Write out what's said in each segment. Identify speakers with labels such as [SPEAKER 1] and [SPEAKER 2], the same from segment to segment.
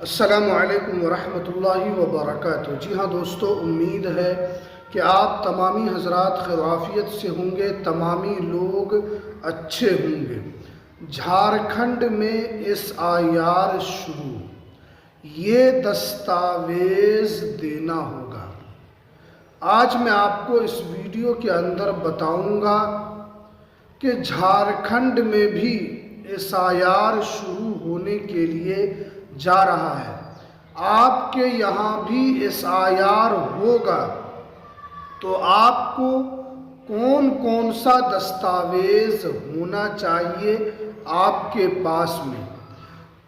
[SPEAKER 1] अस्सलामुअलैकुम वरहमतुल्लाहि वबरकातुहू। जी हाँ दोस्तों, उम्मीद है कि आप तमामी हज़रात खैरियत से होंगे, तमामी लोग अच्छे होंगे। झारखंड में SIR शुरू, ये दस्तावेज़ देना होगा। आज मैं आपको इस वीडियो के अंदर बताऊंगा कि झारखंड में भी SIR शुरू होने के लिए जा रहा है। आपके यहाँ भी SIR होगा तो आपको कौन कौन सा दस्तावेज़ होना चाहिए आपके पास में,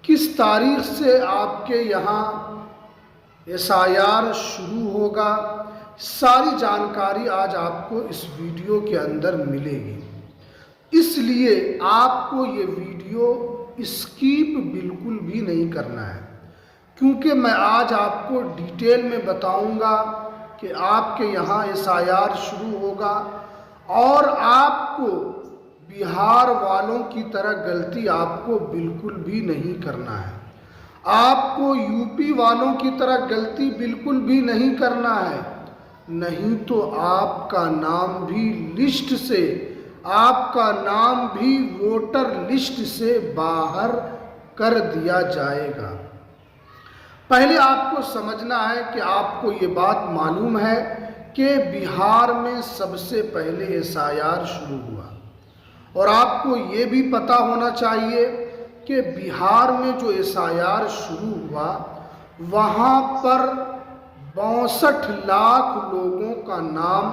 [SPEAKER 1] किस तारीख से आपके यहाँ SIR शुरू होगा, सारी जानकारी आज आपको इस वीडियो के अंदर मिलेगी। इसलिए आपको ये वीडियो स्किप बिल्कुल भी नहीं करना है, क्योंकि मैं आज आपको डिटेल में बताऊंगा कि आपके यहाँ SIR शुरू होगा और आपको बिहार वालों की तरह गलती आपको बिल्कुल भी नहीं करना है। आपको यूपी वालों की तरह गलती बिल्कुल भी नहीं करना है, नहीं तो आपका नाम भी लिस्ट से, आपका नाम भी वोटर लिस्ट से बाहर कर दिया जाएगा। पहले आपको समझना है कि आपको ये बात मालूम है कि बिहार में सबसे पहले SIR शुरू हुआ, और आपको ये भी पता होना चाहिए कि बिहार में जो SIR शुरू हुआ वहाँ पर 62 लाख लोगों का नाम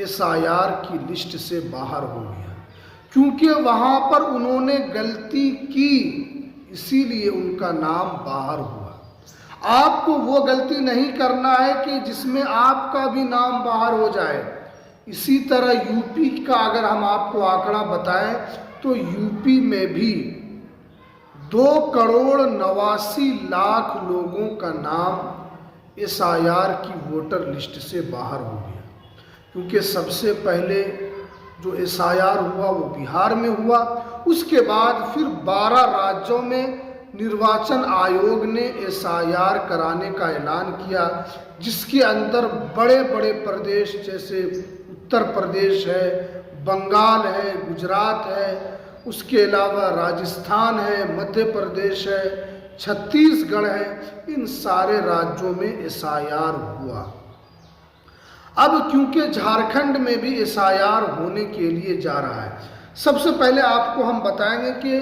[SPEAKER 1] SIR की लिस्ट से बाहर हो गया, क्योंकि वहाँ पर उन्होंने गलती की, इसीलिए उनका नाम बाहर हुआ। आपको वो गलती नहीं करना है कि जिसमें आपका भी नाम बाहर हो जाए। इसी तरह यूपी का अगर हम आपको आंकड़ा बताएं तो यूपी में भी 2,89,00,000 लोगों का नाम SIR की वोटर लिस्ट से बाहर हो गया, क्योंकि सबसे पहले जो SIR हुआ वो बिहार में हुआ। उसके बाद फिर 12 राज्यों में निर्वाचन आयोग ने SIR कराने का ऐलान किया, जिसके अंदर बड़े बड़े प्रदेश जैसे उत्तर प्रदेश है, बंगाल है, गुजरात है, उसके अलावा राजस्थान है, मध्य प्रदेश है, छत्तीसगढ़ है, इन सारे राज्यों में SIR हुआ। अब क्योंकि झारखंड में भी SIR होने के लिए जा रहा है, सबसे पहले आपको हम बताएंगे कि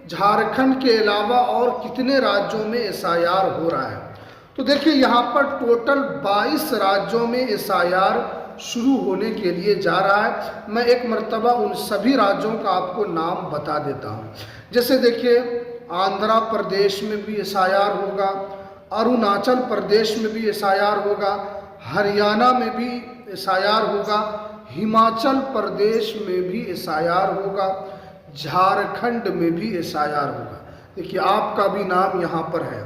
[SPEAKER 1] झारखंड के अलावा और कितने राज्यों में SIR हो रहा है। तो देखिए, यहाँ पर टोटल 22 राज्यों में SIR शुरू होने के लिए जा रहा है। मैं एक मर्तबा उन सभी राज्यों का आपको नाम बता देता हूँ। जैसे देखिए, आंध्र प्रदेश में भी SIR होगा, अरुणाचल प्रदेश में भी SIR होगा, हरियाणा में भी SIR होगा, हिमाचल प्रदेश में भी SIR होगा, झारखंड में भी SIR होगा। देखिए, आपका भी नाम यहाँ पर है।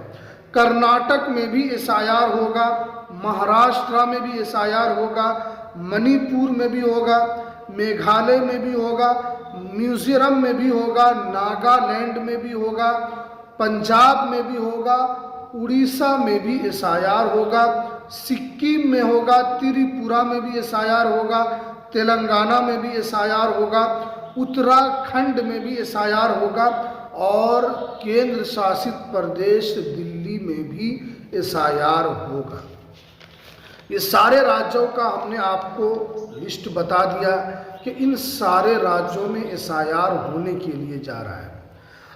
[SPEAKER 1] कर्नाटक में भी SIR होगा, महाराष्ट्र में भी SIR होगा, मणिपुर में भी होगा, मेघालय में भी होगा, मिजोरम में भी होगा, नागालैंड में भी होगा, पंजाब में भी होगा, उड़ीसा में भी SIR होगा, सिक्किम में होगा, त्रिपुरा में भी SIR होगा, तेलंगाना में भी SIR होगा, उत्तराखंड में भी SIR होगा, और केंद्र शासित प्रदेश दिल्ली में भी SIR होगा। ये सारे राज्यों का हमने आपको लिस्ट बता दिया कि इन सारे राज्यों में SIR होने के लिए जा रहा है।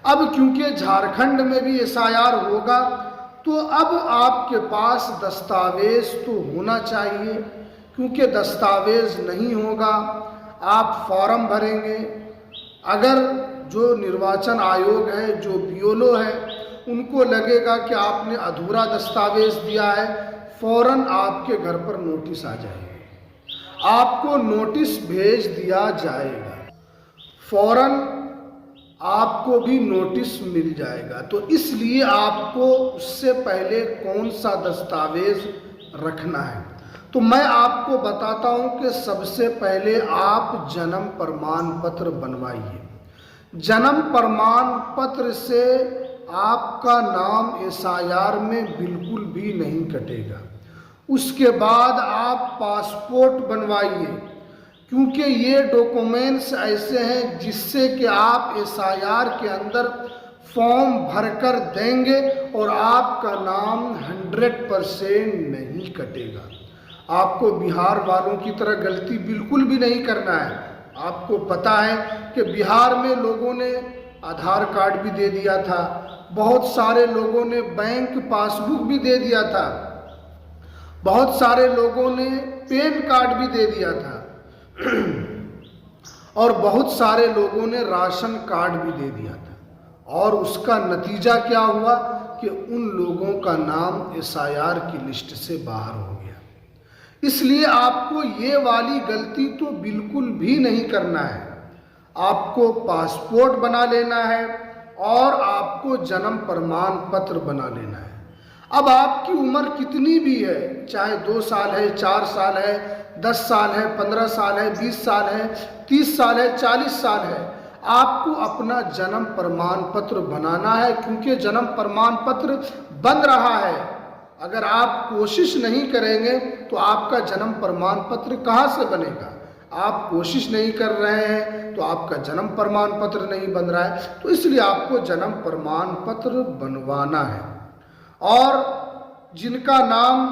[SPEAKER 1] अब क्योंकि झारखंड में भी SIR होगा, तो अब आपके पास दस्तावेज तो होना चाहिए, क्योंकि दस्तावेज नहीं होगा आप फॉर्म भरेंगे। अगर जो निर्वाचन आयोग है, जो BLO है, उनको लगेगा कि आपने अधूरा दस्तावेज दिया है, फौरन आपके घर पर नोटिस आ जाएगा, आपको नोटिस भेज दिया जाएगा, फौरन आपको भी नोटिस मिल जाएगा। तो इसलिए आपको उससे पहले कौन सा दस्तावेज रखना है, तो मैं आपको बताता हूं कि सबसे पहले आप जन्म प्रमाण पत्र बनवाइए। जन्म प्रमाण पत्र से आपका नाम एसआईआर में बिल्कुल भी नहीं कटेगा। उसके बाद आप पासपोर्ट बनवाइए, क्योंकि ये डॉक्यूमेंट्स ऐसे हैं जिससे कि आप एसआईआर के अंदर फॉर्म भरकर देंगे और आपका नाम 100% नहीं कटेगा। आपको बिहार वालों की तरह गलती बिल्कुल भी नहीं करना है। आपको पता है कि बिहार में लोगों ने आधार कार्ड भी दे दिया था, बहुत सारे लोगों ने बैंक पासबुक भी दे दिया था, बहुत सारे लोगों ने पैन कार्ड भी दे दिया था और बहुत सारे लोगों ने राशन कार्ड भी दे दिया था। और उसका नतीजा क्या हुआ कि उन लोगों का नाम एसआईआर की लिस्ट से बाहर हो गया। इसलिए आपको ये वाली गलती तो बिल्कुल भी नहीं करना है। आपको पासपोर्ट बना लेना है और आपको जन्म प्रमाण पत्र बना लेना है। अब आपकी उम्र कितनी भी है, चाहे 2 साल है, 4 साल है, 10 साल है, 15 साल है, 20 साल है, 30 साल है, 40 साल है, आपको अपना जन्म प्रमाण पत्र बनाना है, क्योंकि जन्म प्रमाण पत्र बन रहा है। अगर आप कोशिश नहीं करेंगे तो आपका जन्म प्रमाण पत्र कहाँ से बनेगा? आप कोशिश नहीं कर रहे हैं तो आपका जन्म प्रमाण पत्र नहीं बन रहा है। तो इसलिए आपको जन्म प्रमाण पत्र बनवाना है। और जिनका नाम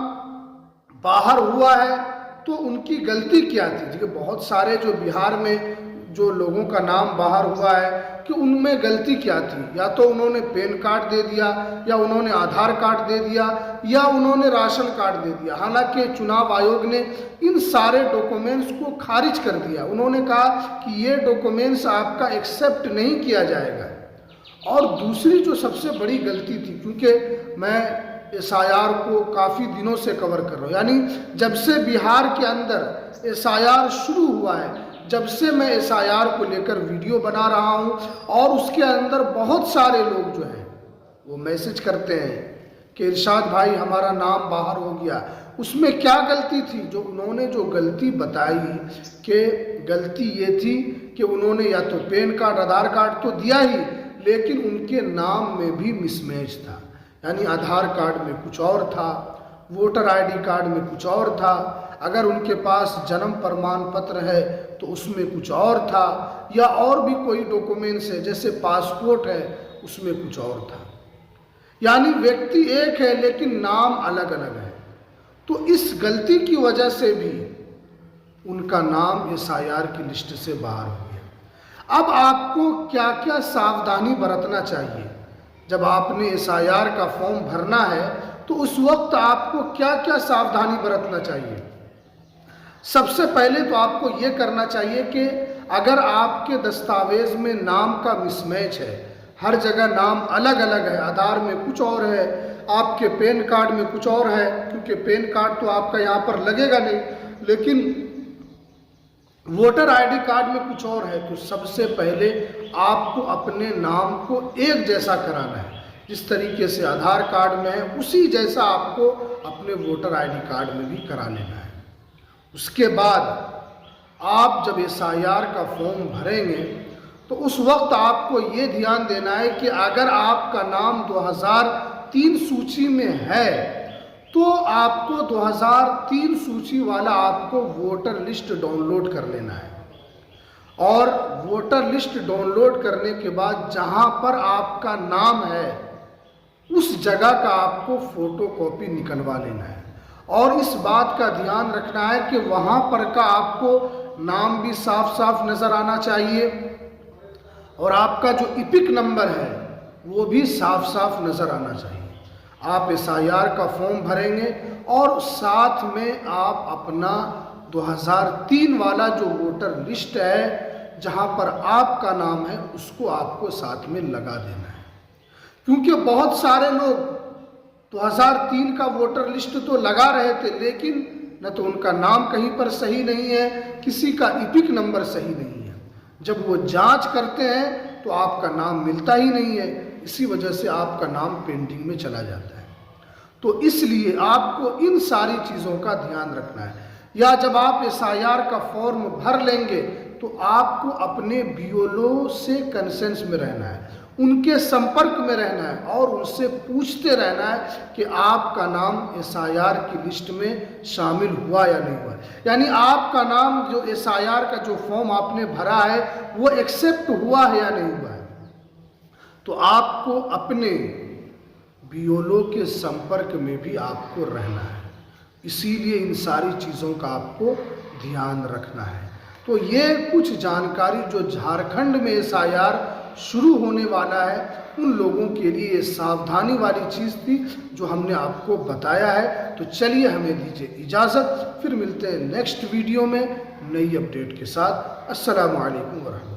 [SPEAKER 1] बाहर हुआ है तो उनकी गलती क्या थी? देखिए, बहुत सारे जो बिहार में जो लोगों का नाम बाहर हुआ है कि उनमें गलती क्या थी? या तो उन्होंने पैन कार्ड दे दिया, या उन्होंने आधार कार्ड दे दिया, या उन्होंने राशन कार्ड दे दिया। हालांकि चुनाव आयोग ने इन सारे डॉक्यूमेंट्स को खारिज कर दिया। उन्होंने कहा कि ये डॉक्यूमेंट्स आपका एक्सेप्ट नहीं किया जाएगा। और दूसरी जो सबसे बड़ी गलती थी, क्योंकि मैं एसआईआर को काफ़ी दिनों से कवर कर रहा हूँ, यानी जब से बिहार के अंदर एसआईआर शुरू हुआ है, जब से मैं एसआईआर को लेकर वीडियो बना रहा हूँ, और उसके अंदर बहुत सारे लोग जो हैं वो मैसेज करते हैं कि इरशाद भाई हमारा नाम बाहर हो गया। उसमें क्या गलती थी? जो उन्होंने जो गलती बताई कि गलती ये थी कि उन्होंने या तो पैन कार्ड, आधार कार्ड तो दिया ही, लेकिन उनके नाम में भी मिसमैच था। यानी आधार कार्ड में कुछ और था, वोटर आईडी कार्ड में कुछ और था, अगर उनके पास जन्म प्रमाण पत्र है तो उसमें कुछ और था, या और भी कोई डॉक्यूमेंट्स है जैसे पासपोर्ट है उसमें कुछ और था। यानी व्यक्ति एक है लेकिन नाम अलग अलग है। तो इस गलती की वजह से भी उनका नाम एसआईआर की लिस्ट से बाहर हो गया। अब आपको क्या क्या सावधानी बरतना चाहिए? जब आपने एसआईआर का फॉर्म भरना है तो उस वक्त आपको क्या क्या सावधानी बरतना चाहिए? सबसे पहले तो आपको ये करना चाहिए कि अगर आपके दस्तावेज में नाम का मिसमैच है, हर जगह नाम अलग अलग है, आधार में कुछ और है, आपके पैन कार्ड में कुछ और है, क्योंकि पैन कार्ड तो आपका यहाँ पर लगेगा नहीं, लेकिन वोटर आईडी कार्ड में कुछ और है, तो सबसे पहले आपको अपने नाम को एक जैसा कराना है। जिस तरीके से आधार कार्ड में है उसी जैसा आपको अपने वोटर आईडी कार्ड में भी करा लेना है। उसके बाद आप जब एसआईआर का फॉर्म भरेंगे तो उस वक्त आपको ये ध्यान देना है कि अगर आपका नाम 2003 सूची में है तो आपको 2003 सूची वाला आपको वोटर लिस्ट डाउनलोड कर लेना है। और वोटर लिस्ट डाउनलोड करने के बाद जहां पर आपका नाम है उस जगह का आपको फोटोकॉपी निकलवा लेना है। और इस बात का ध्यान रखना है कि वहां पर का आपको नाम भी साफ साफ नजर आना चाहिए, और आपका जो इपिक नंबर है वो भी साफ साफ नजर आना चाहिए। आप एसआईआर का फॉर्म भरेंगे और साथ में आप अपना 2003 वाला जो वोटर लिस्ट है जहां पर आपका नाम है उसको आपको साथ में लगा देना है। क्योंकि बहुत सारे लोग 2003 का वोटर लिस्ट तो लगा रहे थे, लेकिन न तो उनका नाम कहीं पर सही नहीं है, किसी का इपिक नंबर सही नहीं है। जब वो जांच करते हैं तो आपका नाम मिलता ही नहीं है, इसी वजह से आपका नाम पेंडिंग में चला जाता है। तो इसलिए आपको इन सारी चीज़ों का ध्यान रखना है। या जब आप एसआईआर का फॉर्म भर लेंगे तो आपको अपने बीएलओ से कंसेंस में रहना है। उनके संपर्क में रहना है और उनसे पूछते रहना है कि आपका नाम एसआईआर की लिस्ट में शामिल हुआ या नहीं हुआ। यानी आपका नाम जो एसआईआर का जो फॉर्म आपने भरा है वो एक्सेप्ट हुआ है या नहीं हुआ है। तो आपको अपने बीएलओ के संपर्क में भी आपको रहना है, इसीलिए इन सारी चीज़ों का आपको ध्यान रखना है। तो ये कुछ जानकारी जो झारखंड में एसआईआर शुरू होने वाला है उन लोगों के लिए सावधानी वाली चीज़ थी जो हमने आपको बताया है। तो चलिए हमें दीजिए इजाज़त, फिर मिलते हैं नेक्स्ट वीडियो में नई अपडेट के साथ। अस्सलामु अलैकुम वरहमतुल्लाह।